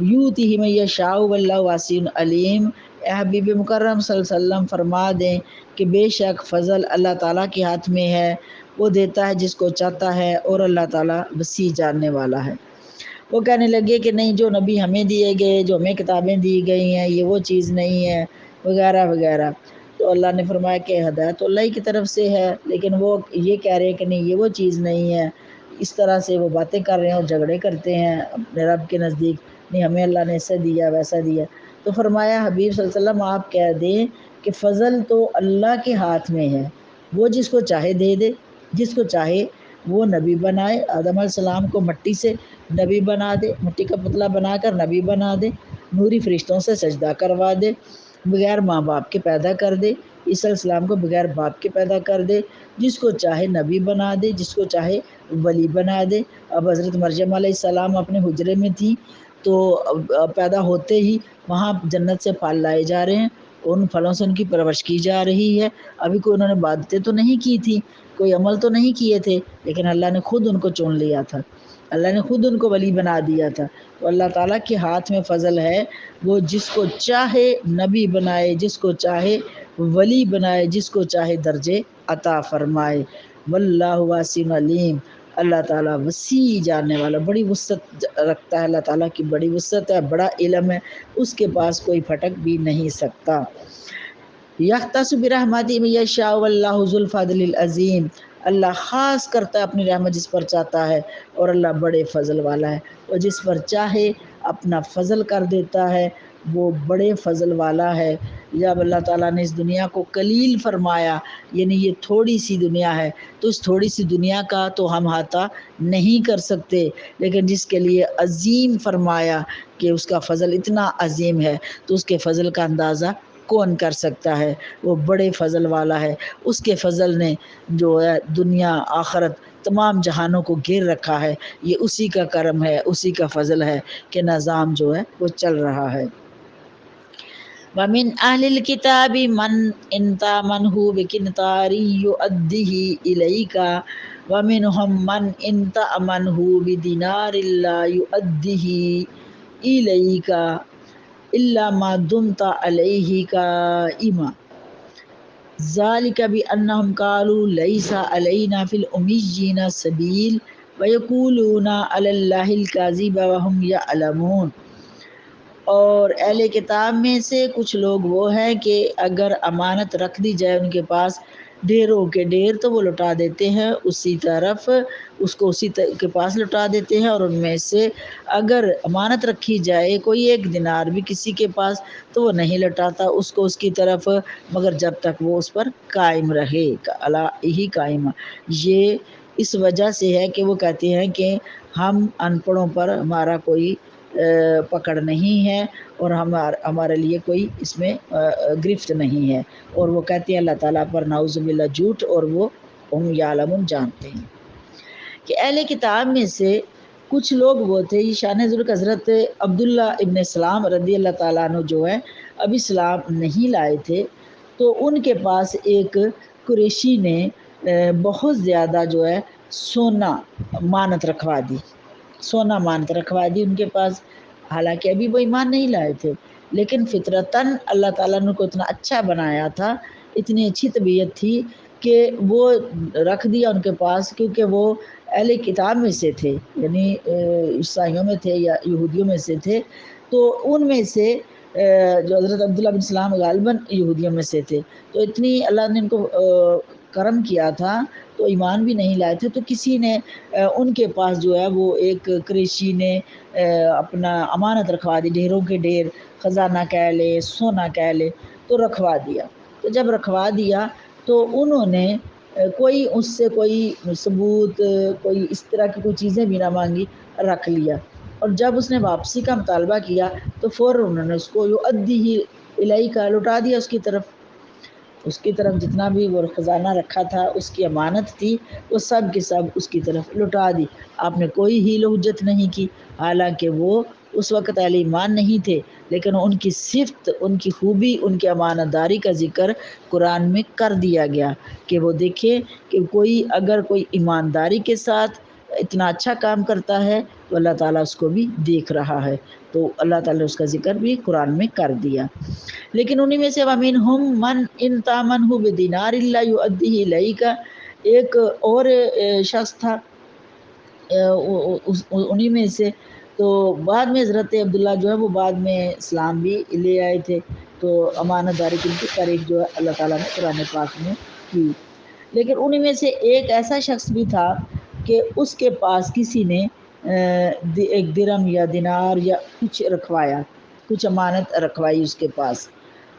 یؤتیہ من یشاء واللہ واسع علیم۔ اے حبیب مکرم صلی اللہ علیہ وسلم فرما دیں کہ بے شک فضل اللہ تعالیٰ کے ہاتھ میں ہے، وہ دیتا ہے جس کو چاہتا ہے، اور اللہ تعالیٰ وسیع جاننے والا ہے۔ وہ کہنے لگے کہ نہیں، جو نبی ہمیں دیے گئے، جو ہمیں کتابیں دی گئی ہیں، یہ وہ چیز نہیں ہے، وغیرہ وغیرہ۔ تو اللہ نے فرمایا کہ ہدایت اللہ ہی کی طرف سے ہے، لیکن وہ یہ کہہ رہے ہیں کہ نہیں، یہ وہ چیز نہیں ہے۔ اس طرح سے وہ باتیں کر رہے ہیں اور جھگڑے کرتے ہیں اپنے رب کے نزدیک، نہیں ہمیں اللہ نے ایسا دیا ویسا دیا۔ تو فرمایا حبیب صلی اللہ علیہ وسلم آپ کہہ دیں کہ فضل تو اللہ کے ہاتھ میں ہے، وہ جس کو چاہے دے دے، جس کو چاہے وہ نبی بنائے۔ آدم علیہ السلام کو مٹی سے نبی بنا دے، مٹی کا پتلا بنا کر نبی بنا دے، نوری فرشتوں سے سجدہ کروا دے، بغیر ماں باپ کے پیدا کر دے۔ عیسیٰ علیہ السلام کو بغیر باپ کے پیدا کر دے، جس کو چاہے نبی بنا دے، جس کو چاہے ولی بنا دے۔ اب حضرت مریم علیہ السلام اپنے حجرے میں تھی، تو پیدا ہوتے ہی وہاں جنت سے پھل لائے جا رہے ہیں، ان پھلوں سے ان کی پرورش کی جا رہی ہے۔ ابھی کوئی انہوں نے عبادتیں تو نہیں کی تھی، کوئی عمل تو نہیں کیے تھے، لیکن اللہ نے خود ان کو چن لیا تھا، اللہ نے خود ان کو ولی بنا دیا تھا۔ تو اللہ تعالیٰ کے ہاتھ میں فضل ہے، وہ جس کو چاہے نبی بنائے، جس کو چاہے ولی بنائے، جس کو چاہے درجے عطا فرمائے۔ واللہ واسع علیم، اللہ تعالیٰ وسیع جاننے والا، بڑی وسعت رکھتا ہے، اللہ تعالیٰ کی بڑی وسعت ہے، بڑا علم ہے، اس کے پاس کوئی پھٹک بھی نہیں سکتا۔ یختص برحمتہ من یشاء واللہ ذو الفضل العظیم، اللہ خاص کرتا ہے اپنی رحمت جس پر چاہتا ہے، اور اللہ بڑے فضل والا ہے، اور جس پر چاہے اپنا فضل کر دیتا ہے، وہ بڑے فضل والا ہے۔ جب اللہ تعالیٰ نے اس دنیا کو قلیل فرمایا، یعنی یہ تھوڑی سی دنیا ہے، تو اس تھوڑی سی دنیا کا تو ہم احاطہ نہیں کر سکتے، لیکن جس کے لیے عظیم فرمایا کہ اس کا فضل اتنا عظیم ہے، تو اس کے فضل کا اندازہ کون کر سکتا ہے؟ وہ بڑے فضل والا ہے، اس کے فضل نے جو ہے دنیا آخرت تمام جہانوں کو گھیر رکھا ہے، یہ اسی کا کرم ہے، اسی کا فضل ہے کہ نظام جو ہے وہ چل رہا ہے۔ وَمِنْ أَهْلِ الْكِتَابِ مَنْ إِنْ تَأْمَنْهُ بِقِنْطَارٍ يُؤَدِّهِ إِلَيْكَ وَمِنْهُمْ مَنْ إِنْ تَأْمَنْهُ بِدِينَارٍ لَا يُؤَدِّهِ إِلَيْكَ إِلَّا مَا دُمْتَ عَلَيْهِ قَائِمًا ذَلِكَ بِأَنَّهُمْ قَالُوا لَيْسَ عَلَيْنَا فِي الْأُمِّيِّينَ سَبِيلٌ وَيَقُولُونَ عَلَى اللَّهِ الْكَذِبَ وَهُمْ يَعْلَمُونَ۔ اور اہل کتاب میں سے کچھ لوگ وہ ہیں کہ اگر امانت رکھ دی جائے ان کے پاس ڈھیروں کے ڈھیر، تو وہ لوٹا دیتے ہیں اسی طرف، اس کو اسی کے پاس لوٹا دیتے ہیں۔ اور ان میں سے اگر امانت رکھی جائے کوئی ایک دینار بھی کسی کے پاس، تو وہ نہیں لوٹاتا اس کو اس کی طرف، مگر جب تک وہ اس پر قائم رہے، علیہ قائم۔ یہ اس وجہ سے ہے کہ وہ کہتے ہیں کہ ہم ان پڑھوں پر ہمارا کوئی پکڑ نہیں ہے، اور ہمارے لیے کوئی اس میں گرفت نہیں ہے، اور وہ کہتے ہیں اللہ تعالیٰ پر نعوذ باللہ جھوٹ، اور وہ ہم یعلمون جانتے ہیں۔ کہ اہل کتاب میں سے کچھ لوگ وہ تھے، یہ شان ذکر حضرت عبداللہ ابن سلام رضی اللہ تعالیٰ عنہ جو ہے اب اسلام نہیں لائے تھے، تو ان کے پاس ایک قریشی نے بہت زیادہ جو ہے سونا مانت رکھوا دی، سونا مانت رکھوا دی ان کے پاس، حالانکہ ابھی وہ ایمان نہیں لائے تھے، لیکن فطرتاً اللہ تعالیٰ نے ان کو اتنا اچھا بنایا تھا، اتنی اچھی طبیعت تھی کہ وہ رکھ دیا ان کے پاس، کیونکہ وہ اہل کتاب میں سے تھے، یعنی عیسائیوں میں تھے یا یہودیوں میں سے تھے، تو ان میں سے جو حضرت عبداللہ بن سلام غالباً یہودیوں میں سے تھے، تو اتنی اللہ نے ان کو کرم کیا تھا، تو ایمان بھی نہیں لائے تھے، تو کسی نے ان کے پاس جو ہے وہ ایک قریشی نے اپنا امانت رکھوا دی، ڈھیروں کے ڈھیر، خزانہ کہہ لے، سونا کہہ لے، تو رکھوا دیا۔ تو جب رکھوا دیا تو انہوں نے کوئی اس سے کوئی ثبوت، کوئی اس طرح کی کوئی چیزیں بھی نہ مانگی، رکھ لیا، اور جب اس نے واپسی کا مطالبہ کیا تو فوراً انہوں نے اس کو یؤدیہ الیک لوٹا دیا اس کی طرف جتنا بھی وہ خزانہ رکھا تھا، اس کی امانت تھی، وہ سب کے سب اس کی طرف لوٹا دی۔ آپ نے کوئی حیل و حجت نہیں کی، حالانکہ وہ اس وقت اہل ایمان نہیں تھے، لیکن ان کی صفت، ان کی خوبی، ان کی امانت داری کا ذکر قرآن میں کر دیا گیا کہ وہ دیکھیں کہ اگر کوئی ایمانداری کے ساتھ اتنا اچھا کام کرتا ہے تو اللہ تعالیٰ اس کو بھی دیکھ رہا ہے، تو اللہ تعالیٰ نے اس کا ذکر بھی قرآن میں کر دیا۔ لیکن انہی میں سے وَمِنْهُمْ مَنْ إِنْ تَأْمَنْهُ بِدِینَارٍ لَا يُؤَدِّهِ إِلَيْكَ، ایک اور شخص تھا انہی میں سے، تو بعد میں حضرت عبداللہ جو ہے وہ بعد میں اسلام بھی لے آئے تھے، تو امانت داری کی ان کی تعریف جو ہے اللہ تعالیٰ نے قرآن پاک میں کی۔ لیکن انہی میں سے ایک ایسا شخص بھی تھا کہ اس کے پاس کسی نے ایک درم یا دینار یا کچھ رکھوایا، کچھ امانت رکھوائی اس کے پاس،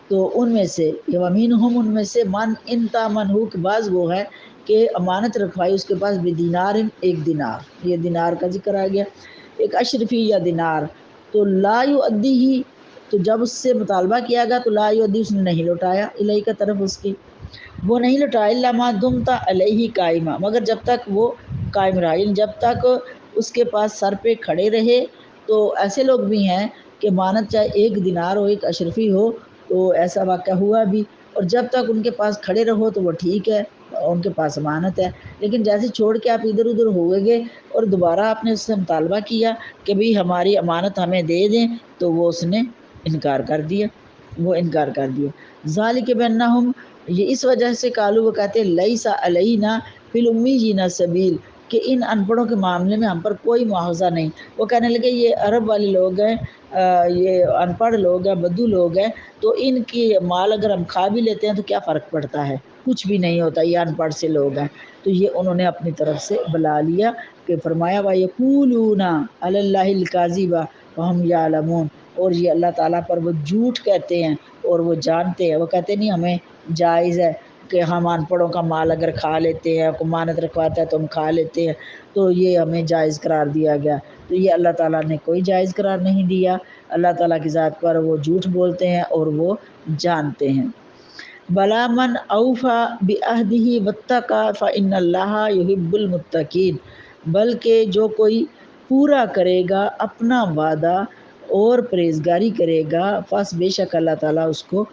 تو ان میں سے وَمِنْهُمْ ان میں سے من ان تامنہ کے بعض وہ ہے کہ امانت رکھوائی اس کے پاس بدینار، ایک دینار، یہ دینار کا ذکر آ گیا، ایک اشرفی یا دینار، تو لا یؤدیہ، تو جب اس سے مطالبہ کیا گیا تو لا یؤدی، اس نے نہیں لوٹایا، الیہ کا طرف اس کی، وہ نہیں لوٹایا، الا ما دمت علیہ قائمہ، مگر جب تک وہ قائم رہا، یعنی جب تک اس کے پاس سر پہ کھڑے رہے۔ تو ایسے لوگ بھی ہیں کہ امانت چاہے ایک دینار ہو، ایک اشرفی ہو، تو ایسا واقعہ ہوا بھی، اور جب تک ان کے پاس کھڑے رہو تو وہ ٹھیک ہے، ان کے پاس امانت ہے، لیکن جیسے چھوڑ کے آپ ادھر ادھر ہوئے گے اور دوبارہ آپ نے اس سے مطالبہ کیا کہ بھئی ہماری امانت ہمیں دے دیں، تو وہ اس نے انکار کر دیا، وہ انکار کر دیا۔ ذالک بانہم، یہ اس وجہ سے قالوا، وہ کہتے ہیں لیس علینا فی الامیین سبیل، کہ ان ان پڑھوں کے معاملے میں ہم پر کوئی مواخذہ نہیں۔ وہ کہنے لگے یہ عرب والے لوگ ہیں، یہ ان پڑھ لوگ ہیں، بدو لوگ ہیں، تو ان کی مال اگر ہم کھا بھی لیتے ہیں تو کیا فرق پڑتا ہے، کچھ بھی نہیں ہوتا، یہ ان پڑھ سے لوگ ہیں۔ تو یہ انہوں نے اپنی طرف سے بلا لیا کہ فرمایا وَيَقُولُونَ عَلَى اللَّهِ الْكَاذِبَ وَهُمْ يَعْلَمُونَ، اور یہ اللہ تعالیٰ پر وہ جھوٹ کہتے ہیں اور وہ جانتے ہیں، وہ کہتے نہیں ہمیں جائز ہے کہ ہم ان پڑھوں کا مال اگر کھا لیتے ہیں، کوئی امانت رکھواتا ہے تو ہم کھا لیتے ہیں، تو یہ ہمیں جائز قرار دیا گیا، تو یہ اللہ تعالیٰ نے کوئی جائز قرار نہیں دیا، اللہ تعالیٰ کی ذات پر وہ جھوٹ بولتے ہیں اور وہ جانتے ہیں۔ بلا من اوفا بعہدہ واتقی فإن اللہ یحب المتقین، بلکہ جو کوئی پورا کرے گا اپنا وعدہ اور پرہیزگاری کرے گا، پس بے شک اللہ تعالیٰ اس کو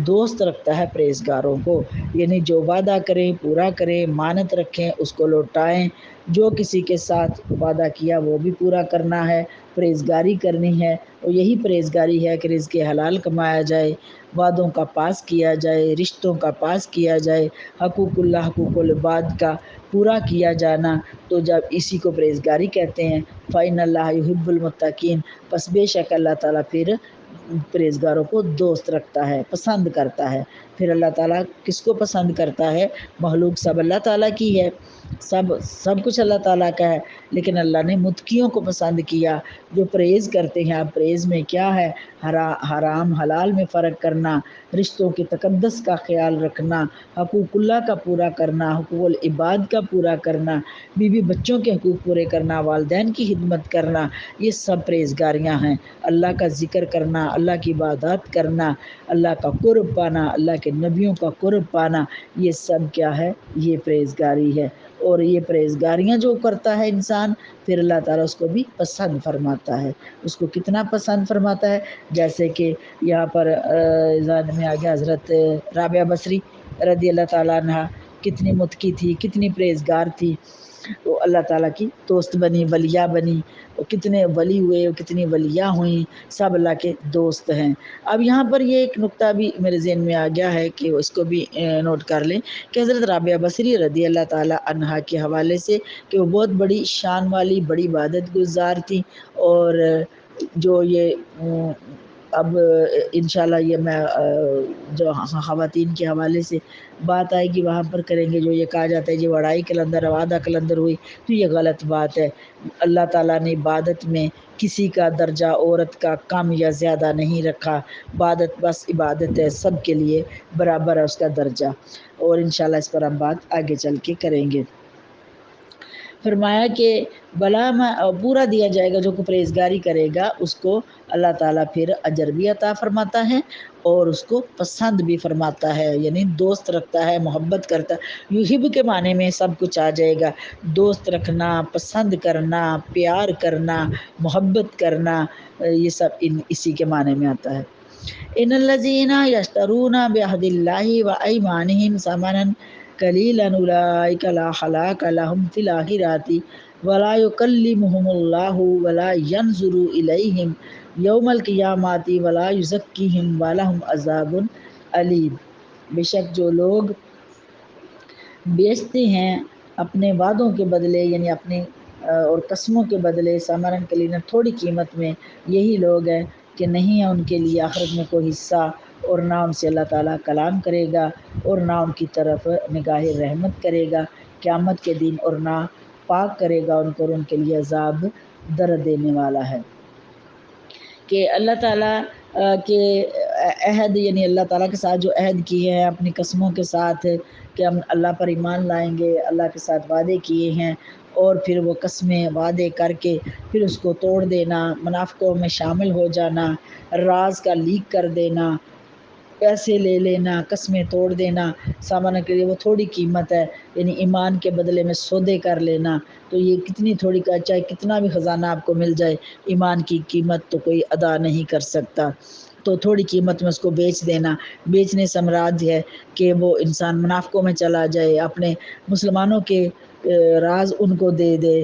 دوست رکھتا ہے پرہیزگاروں کو، یعنی جو وعدہ کریں پورا کریں، امانت رکھیں اس کو لوٹائیں، جو کسی کے ساتھ وعدہ کیا وہ بھی پورا کرنا ہے، پرہیزگاری کرنی ہے، اور یہی پرہیزگاری ہے کہ رزق حلال کمایا جائے، وعدوں کا پاس کیا جائے، رشتوں کا پاس کیا جائے، حقوق اللہ حقوق العباد کا پورا کیا جانا، تو جب اسی کو پرہیزگاری کہتے ہیں۔ فإن اللہ یحب المتقین، پس بے شک اللہ تعالیٰ پھر پرہیزگاروں کو دوست رکھتا ہے، پسند کرتا ہے۔ پھر اللہ تعالیٰ کس کو پسند کرتا ہے؟ مخلوق سب اللہ تعالیٰ کی ہے، سب کچھ اللہ تعالیٰ کا ہے، لیکن اللہ نے متقیوں کو پسند کیا، جو پرہیز کرتے ہیں۔ اب پرہیز میں کیا ہے؟ حرام حلال میں فرق کرنا، رشتوں کے تقدس کا خیال رکھنا، حقوق اللہ کا پورا کرنا، حقوق العباد کا پورا کرنا، بیوی بچوں کے حقوق پورے کرنا، والدین کی خدمت کرنا، یہ سب پرہیزگاریاں ہیں۔ اللہ کا ذکر کرنا، اللہ کی عبادات کرنا، اللہ کا قرب پانا، اللہ کے نبیوں کا قرب پانا، یہ سب کیا ہے؟ یہ پرہیزگاری ہے، اور یہ پرہیزگاریاں جو کرتا ہے انسان، پھر اللہ تعالیٰ اس کو بھی پسند فرماتا ہے۔ اس کو کتنا پسند فرماتا ہے؟ جیسے کہ یہاں پر ذہن میں آ گیا حضرت رابعہ بصری رضی اللہ تعالیٰ عنہ، کتنی متقی تھی، کتنی پرہیزگار تھی، وہ اللہ تعالیٰ کی دوست بنی، ولیہ بنی، وہ کتنے ولی ہوئے، وہ کتنی ولیہ ہوئیں، سب اللہ کے دوست ہیں۔ اب یہاں پر یہ ایک نقطہ بھی میرے ذہن میں آ گیا ہے کہ اس کو بھی نوٹ کر لیں کہ حضرت رابعہ بصری رضی اللہ تعالیٰ عنہا کے حوالے سے کہ وہ بہت بڑی شان والی، بڑی عبادت گزار تھی، اور جو یہ اب انشاءاللہ یہ میں جو خواتین کے حوالے سے بات آئے گی وہاں پر کریں گے، جو یہ کہا جاتا ہے جو اڑائی قلندر آدھا قلندر ہوئی، تو یہ غلط بات ہے۔ اللہ تعالیٰ نے عبادت میں کسی کا درجہ عورت کا کم یا زیادہ نہیں رکھا، عبادت بس عبادت ہے، سب کے لیے برابر ہے اس کا درجہ، اور انشاءاللہ اس پر ہم بات آگے چل کے کریں گے۔ فرمایا کہ بلا پورا دیا جائے گا، جو کو پرہیزگاری کرے گا اس کو اللہ تعالیٰ پھر اجر بھی عطا فرماتا ہے اور اس کو پسند بھی فرماتا ہے، یعنی دوست رکھتا ہے، محبت کرتا ہے۔ یحب کے معنی میں سب کچھ آ جائے گا، دوست رکھنا، پسند کرنا، پیار کرنا، محبت کرنا، یہ سب اسی کے معنی میں آتا ہے۔ ان الذین یشترون بعہد اللہ وایمانہم ثمنا قلیلا اولئک لا خلاق لهم فی الآخرۃ ولا یکلمہم اللہ ولا ینظر الیہم یوم القیامۃ ولا یزکیہم ولہم عذاب علیم۔ بے شک جو لوگ بیچتے ہیں اپنے وعدوں کے بدلے، یعنی اپنے اور قسموں کے بدلے، ثمرن قلیلا تھوڑی قیمت میں، یہی لوگ ہیں کہ نہیں ہے ان کے لیے آخرت میں کوئی حصہ، اور نہ ان سے اللہ تعالیٰ کلام کرے گا، اور نہ ان کی طرف نگاہ رحمت کرے گا قیامت کے دن، اور نہ پاک کرے گا ان کو، اور ان کے لیے عذاب درد دینے والا ہے۔ کہ اللہ تعالیٰ کے عہد، یعنی اللہ تعالیٰ کے ساتھ جو عہد کیے ہیں اپنی قسموں کے ساتھ کہ ہم اللہ پر ایمان لائیں گے، اللہ کے ساتھ وعدے کیے ہیں، اور پھر وہ قسمیں وعدے کر کے پھر اس کو توڑ دینا، منافقوں میں شامل ہو جانا، راز کا لیک کر دینا، پیسے لے لینا، قسمیں توڑ دینا، سامان کے لیے وہ تھوڑی قیمت ہے، یعنی ایمان کے بدلے میں سودے کر لینا، تو یہ کتنی تھوڑی کا، چاہے کتنا بھی خزانہ آپ کو مل جائے، ایمان کی قیمت تو کوئی ادا نہیں کر سکتا، تو تھوڑی قیمت میں اس کو بیچ دینا۔ بیچنے سے مراد ہے کہ وہ انسان منافقوں میں چلا جائے، اپنے مسلمانوں کے راز ان کو دے دے،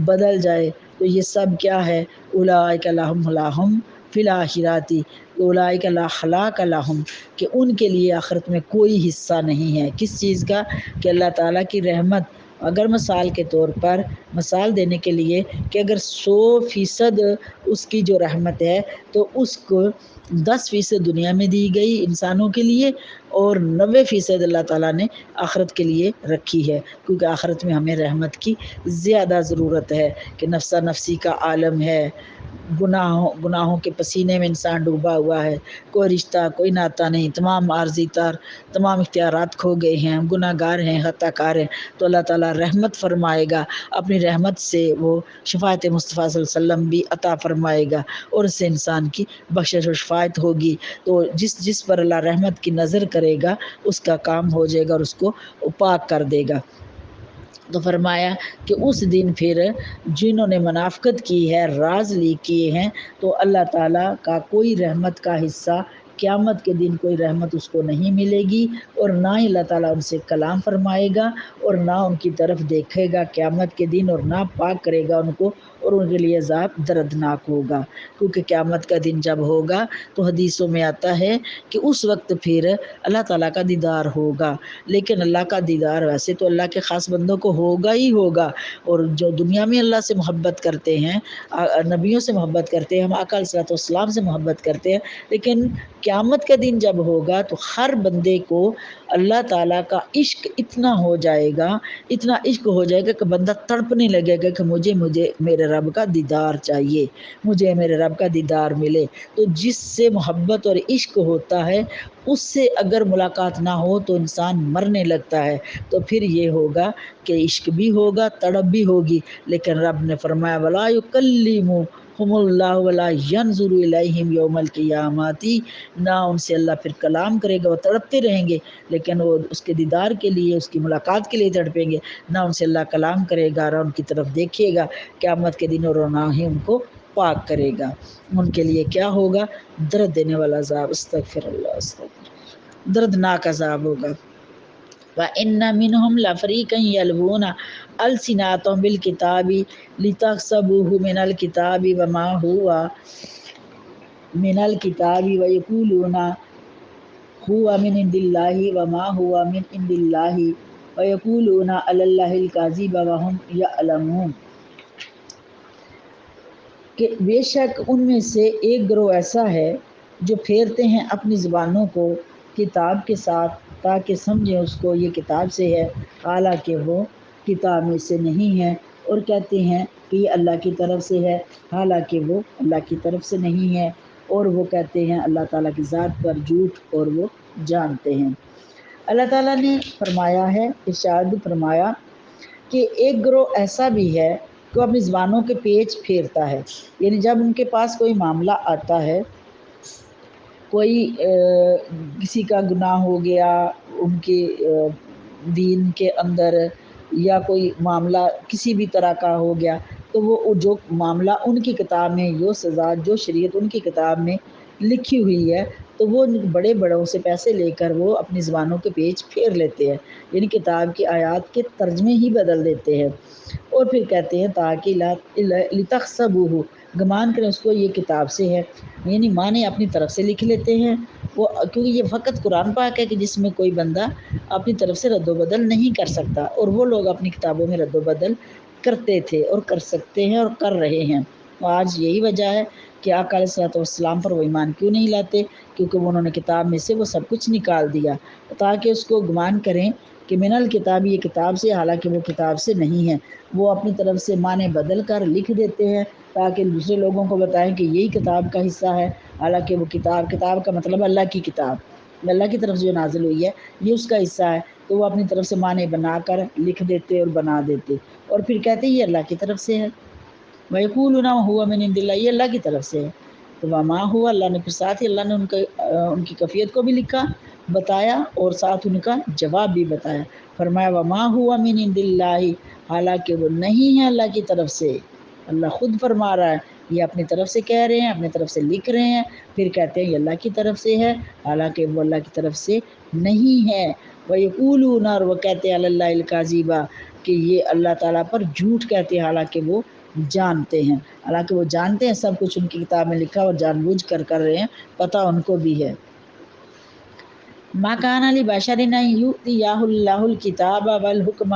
بدل جائے، تو یہ سب کیا ہے؟ اولئک لہم فی الآخرۃ اولئک لا خلاق لہم، کہ ان کے لیے آخرت میں کوئی حصہ نہیں ہے۔ کس چیز کا؟ کہ اللہ تعالیٰ کی رحمت، اگر مثال کے طور پر، مثال دینے کے لیے کہ اگر 100% اس کی جو رحمت ہے تو اس کو 10% دنیا میں دی گئی انسانوں کے لیے، اور 90% اللہ تعالیٰ نے آخرت کے لیے رکھی ہے، کیونکہ آخرت میں ہمیں رحمت کی زیادہ ضرورت ہے، کہ نفسا نفسی کا عالم ہے، گناہوں کے پسینے میں انسان ڈوبا ہوا ہے، کوئی رشتہ کوئی ناتا نہیں، تمام عارضی طور تمام اختیارات کھو گئے ہیں، ہم گناہ گار ہیں، خطا کار ہیں، تو اللہ تعالیٰ رحمت فرمائے گا، اپنی رحمت سے وہ شفاعت مصطفیٰ صلی اللہ علیہ وسلم بھی عطا فرمائے گا، اور اس سے انسان کی بخشش و شفاعت ہوگی، تو جس پر اللہ رحمت کی نظر کرے گا اس کا کام ہو جائے گا، اور اس کو پاک کر دے گا۔ تو فرمایا کہ اس دن پھر جنہوں نے منافقت کی ہے، راز لیک کیے ہیں، تو اللہ تعالیٰ کا کوئی رحمت کا حصہ قیامت کے دن، کوئی رحمت اس کو نہیں ملے گی، اور نہ ہی اللہ تعالیٰ ان سے کلام فرمائے گا، اور نہ ان کی طرف دیکھے گا قیامت کے دن، اور نہ پاک کرے گا ان کو، اور ان کے لیے عذاب دردناک ہوگا۔ کیونکہ قیامت کا دن جب ہوگا تو حدیثوں میں آتا ہے کہ اس وقت پھر اللہ تعالیٰ کا دیدار ہوگا، لیکن اللہ کا دیدار ویسے تو اللہ کے خاص بندوں کو ہوگا ہی ہوگا، اور جو دنیا میں اللہ سے محبت کرتے ہیں، نبیوں سے محبت کرتے ہیں، ہم آقا علیہ الصلوۃ والسلام سے محبت کرتے ہیں، لیکن قیامت کا دن جب ہوگا تو ہر بندے کو اللہ تعالیٰ کا عشق اتنا ہو جائے گا، اتنا عشق ہو جائے گا کہ بندہ تڑپنے لگے گا کہ مجھے میرے رب کا دیدار چاہیے، مجھے میرے رب کا دیدار ملے۔ تو جس سے محبت اور عشق ہوتا ہے، اس سے اگر ملاقات نہ ہو تو انسان مرنے لگتا ہے، تو پھر یہ ہوگا کہ عشق بھی ہوگا، تڑپ بھی ہوگی، لیکن رب نے فرمایا وَلَا يُكَلِّمُهُمُ اللَّهُ وَلَا يَنظُرُ إِلَيْهِمْ يَوْمَ الْقِيَامَةِ، نہ ان سے اللہ پھر کلام کرے گا، وہ تڑپتے رہیں گے، لیکن وہ اس کے دیدار کے لیے، اس کی ملاقات کے لیے تڑپیں گے، نہ ان سے اللہ کلام کرے گا، نہ ان کی طرف دیکھے گا قیامت کے دن، اور نہ ہی ان کو پاک کرے گا۔ ان کے لیے کیا ہوگا؟ درد دینے والا عذاب، استغفر اللہ، استغفر، دردناک عذاب ہوگا۔ وَإِنَّ مِنْهُمْ لَفَرِيقًا يَلْوُونَ أَلْسِنَتَهُم بِالْكِتَابِ لِتَحْسَبُوهُ مِنَ الْكِتَابِ وَمَا هُوَ مِنَ الْكِتَابِ وَيَقُولُونَ هُوَ مِنْ عِندِ اللَّهِ وَمَا هُوَ مِنْ عِندِ اللَّهِ وَيَقُولُونَ عَلَى اللَّهِ الْكَذِبَ وَهُمْ يَعْلَمُونَ، کہ بے شک ان میں سے ایک گروہ ایسا ہے جو پھیرتے ہیں اپنی زبانوں کو کتاب کے ساتھ تاکہ سمجھیں اس کو یہ کتاب سے ہے، حالانکہ وہ کتاب میں سے نہیں ہے، اور کہتے ہیں کہ یہ اللہ کی طرف سے ہے، حالانکہ وہ اللہ کی طرف سے نہیں ہے، اور وہ کہتے ہیں اللہ تعالیٰ کی ذات پر جھوٹ، اور وہ جانتے ہیں۔ اللہ تعالیٰ نے فرمایا ہے، ارشاد فرمایا کہ ایک گروہ ایسا بھی ہے کہ وہ اپنی زبانوں کے پیچ پھیرتا ہے، یعنی جب ان کے پاس کوئی معاملہ آتا ہے، کوئی کسی کا گناہ ہو گیا ان کے دین کے اندر، یا کوئی معاملہ کسی بھی طرح کا ہو گیا، تو وہ جو معاملہ ان کی کتاب میں، جو سزا جو شریعت ان کی کتاب میں لکھی ہوئی ہے، تو وہ بڑے بڑوں سے پیسے لے کر وہ اپنی زبانوں کے پیج پھیر لیتے ہیں، یعنی کتاب کی آیات کے ترجمے ہی بدل دیتے ہیں، اور پھر کہتے ہیں تاکہ لتحسبوہ، گمان کریں اس کو یہ کتاب سے ہے، یعنی معنی اپنی طرف سے لکھ لیتے ہیں وہ، کیونکہ یہ فقط قرآن پاک ہے کہ جس میں کوئی بندہ اپنی طرف سے رد و بدل نہیں کر سکتا، اور وہ لوگ اپنی کتابوں میں رد و بدل کرتے تھے اور کر سکتے ہیں اور کر رہے ہیں۔ آج یہی وجہ ہے کہ آقا علیہ الصلوۃ والسلام پر وہ ایمان کیوں نہیں لاتے، کیونکہ انہوں نے کتاب میں سے وہ سب کچھ نکال دیا، تاکہ اس کو گمان کریں کہ من الکتاب، یہ کتاب سے، حالانکہ وہ کتاب سے نہیں ہے۔ وہ اپنی طرف سے معنی بدل کر لکھ دیتے ہیں تاکہ دوسرے لوگوں کو بتائیں کہ یہی کتاب کا حصہ ہے، حالانکہ وہ کتاب کا مطلب اللہ کی کتاب، اللہ کی طرف سے جو نازل ہوئی ہے یہ اس کا حصہ ہے، تو وہ اپنی طرف سے معنی بنا کر لکھ دیتے اور بنا دیتے، اور پھر کہتے یہ اللہ کی طرف سے ہے۔ وَيَقُولُونَ هُوَ مِنْ عِنْدِ اللَّهِ، یہ اللہ کی طرف سے ہے۔ تو وما ہوا، اللہ نے پھر ساتھ ہی اللہ نے ان کی کیفیت کو بھی لکھا، بتایا، اور ساتھ ان کا جواب بھی بتایا۔ فرمایا وما ہوا من عند اللہ، حالانکہ وہ نہیں ہے اللہ کی طرف سے۔ اللہ خود فرما رہا ہے، یہ اپنی طرف سے کہہ رہے ہیں، اپنی طرف سے لکھ رہے ہیں، پھر کہتے ہیں یہ اللہ کی طرف سے ہے، حالانکہ وہ اللہ کی طرف سے نہیں ہے۔ وَيَقُولُونَ، اور وہ کہتے ہیں علی اللہ الکاذب، کہ یہ اللہ تعالیٰ پر جھوٹ کہتے ہیں، حالانکہ وہ جانتے ہیں، حالانکہ وہ جانتے ہیں سب کچھ ان کی کتاب میں لکھا اور جان بوجھ کر رہے ہیں، پتہ ان کو بھی ہے۔ ما کان لبشر ان یؤتیہ اللہ الکتاب والحکم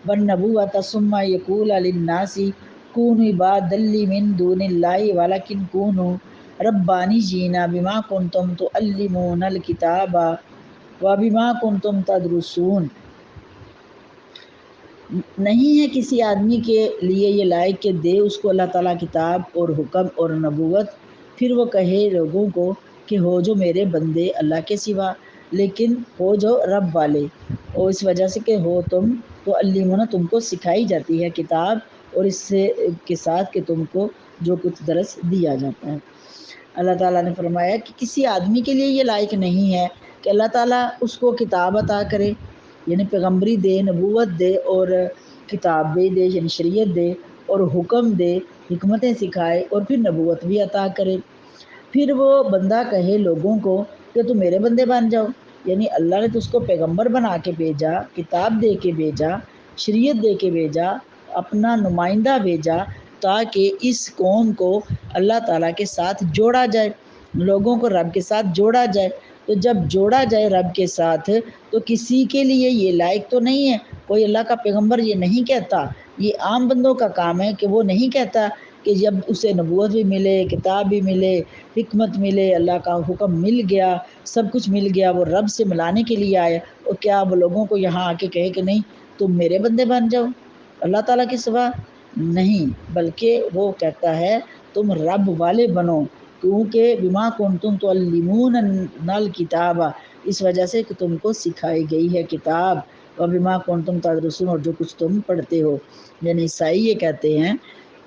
والنبوۃ ثم یقول للناس کونوا عبادا لی من دون اللہ ولکن کونوا ربانیین بما کنتم تعلمون الکتاب وبما کنتم تدرسون۔ نہیں ہے کسی آدمی کے لیے یہ لائق کہ دے اس کو اللہ تعالیٰ کتاب اور حکم اور نبوت، پھر وہ کہے لوگوں کو کہ ہو جو میرے بندے اللہ کے سوا، لیکن ہو جو رب والے، اور اس وجہ سے کہ ہو تم تو علمون، تم کو سکھائی جاتی ہے کتاب، اور اس سے کے ساتھ کہ تم کو جو کچھ درس دیا جاتا ہے۔ اللہ تعالیٰ نے فرمایا کہ کسی آدمی کے لیے یہ لائق نہیں ہے کہ اللہ تعالیٰ اس کو کتاب عطا کرے، یعنی پیغمبری دے، نبوت دے اور کتاب بھی دے، یعنی شریعت دے اور حکم دے، حکمتیں سکھائے اور پھر نبوت بھی عطا کرے، پھر وہ بندہ کہے لوگوں کو کہ تم میرے بندے بن جاؤ، یعنی اللہ نے تو اس کو پیغمبر بنا کے بھیجا، کتاب دے کے بھیجا، شریعت دے کے بھیجا، اپنا نمائندہ بھیجا، تاکہ اس قوم کو اللہ تعالیٰ کے ساتھ جوڑا جائے، لوگوں کو رب کے ساتھ جوڑا جائے۔ تو جب جوڑا جائے رب کے ساتھ تو کسی کے لیے یہ لائق تو نہیں ہے، کوئی اللہ کا پیغمبر یہ نہیں کہتا، یہ عام بندوں کا کام ہے کہ وہ نہیں کہتا کہ جب اسے نبوت بھی ملے، کتاب بھی ملے، حکمت ملے، اللہ کا حکم مل گیا، سب کچھ مل گیا، وہ رب سے ملانے کے لیے آئے، اور کیا وہ لوگوں کو یہاں آ کے کہے کہ نہیں تم میرے بندے بن جاؤ اللہ تعالیٰ کے سوا؟ نہیں، بلکہ وہ کہتا ہے تم رب والے بنو، کیونکہ بما کنتم تعلمون الکتاب، اس وجہ سے کہ تم کو سکھائی گئی ہے کتاب، اور بما کنتم تدرسون، اور جو کچھ تم پڑھتے ہو۔ یعنی عیسائی یہ کہتے ہیں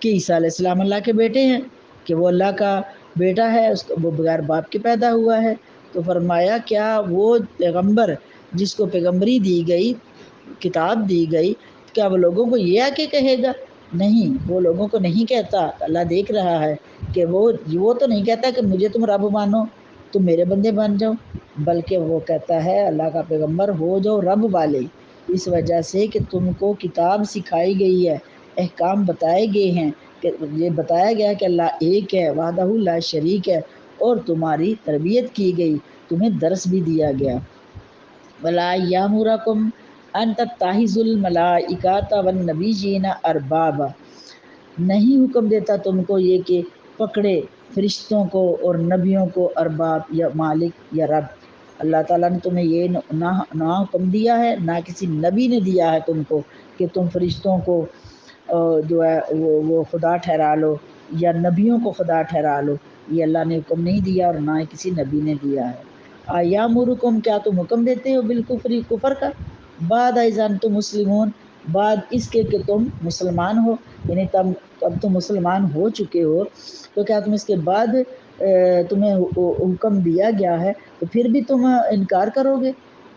کہ عیسیٰ علیہ السلام اللہ کے بیٹے ہیں، کہ وہ اللہ کا بیٹا ہے، اس کو وہ بغیر باپ کے پیدا ہوا ہے۔ تو فرمایا کیا وہ پیغمبر جس کو پیغمبری دی گئی، کتاب دی گئی، کیا وہ لوگوں کو یہ آ کے کہے گا؟ نہیں، وہ لوگوں کو نہیں کہتا، اللہ دیکھ رہا ہے کہ وہ تو نہیں کہتا کہ مجھے تم رب مانو، تم میرے بندے بن جاؤ، بلکہ وہ کہتا ہے اللہ کا پیغمبر ہو جو رب والے، اس وجہ سے کہ تم کو کتاب سکھائی گئی ہے، احکام بتائے گئے ہیں، کہ یہ بتایا گیا کہ اللہ ایک ہے، وحدہ لا شریک ہے، اور تمہاری تربیت کی گئی، تمہیں درس بھی دیا گیا۔ وَلَا يَأْمُرَكُمْ أَن تَتَّخِذُوا الْمَلَائِكَةَ وَالنَّبِيِّينَ أَرْبَابًا، نہیں حکم دیتا تم کو یہ کہ پکڑے فرشتوں کو اور نبیوں کو ارباب یا مالک یا رب۔ اللہ تعالیٰ نے تمہیں یہ نہ حکم دیا ہے، نہ کسی نبی نے دیا ہے تم کو کہ تم فرشتوں کو جو ہے وہ خدا ٹھہرا لو یا نبیوں کو خدا ٹھہرا لو، یہ اللہ نے حکم نہیں دیا اور نہ ہی کسی نبی نے دیا ہے۔ آیامرکم، کیا تم حکم دیتے ہو بالکفر، کفر کا، بعد از انتم مسلمون، بعد اس کے کہ تم مسلمان ہو، یعنی اب تم مسلمان ہو چکے ہو، تو کیا تم اس کے بعد تمہیں حکم دیا گیا ہے تو پھر بھی تم انکار کرو گے؟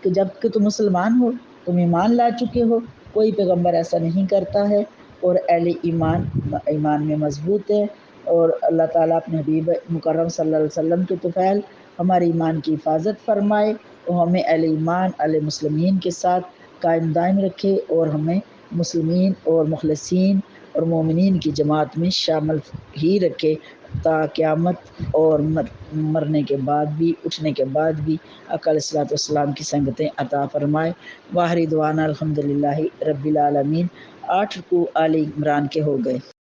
کہ جب کہ تم مسلمان ہو، تم ایمان لا چکے ہو، کوئی پیغمبر ایسا نہیں کرتا ہے، اور اہل ایمان میں مضبوط ہے، اور اللہ تعالیٰ اپنے حبیب مکرم صلی اللہ علیہ وسلم کے طفیل ہمارے ایمان کی حفاظت فرمائے، اور ہمیں اہل ایمان اہل مسلمین کے ساتھ قائم دائم رکھے، اور ہمیں مسلمین اور مخلصین اور مومنین کی جماعت میں شامل ہی رکھے، تا قیامت اور مرنے کے بعد بھی، اٹھنے کے بعد بھی آقا علیہ الصلوۃ والسلام کی سنگتیں عطا فرمائے۔ واخر دعوانا الحمدللہ رب العالمین۔ 8 رکوع آل عمران کے ہو گئے۔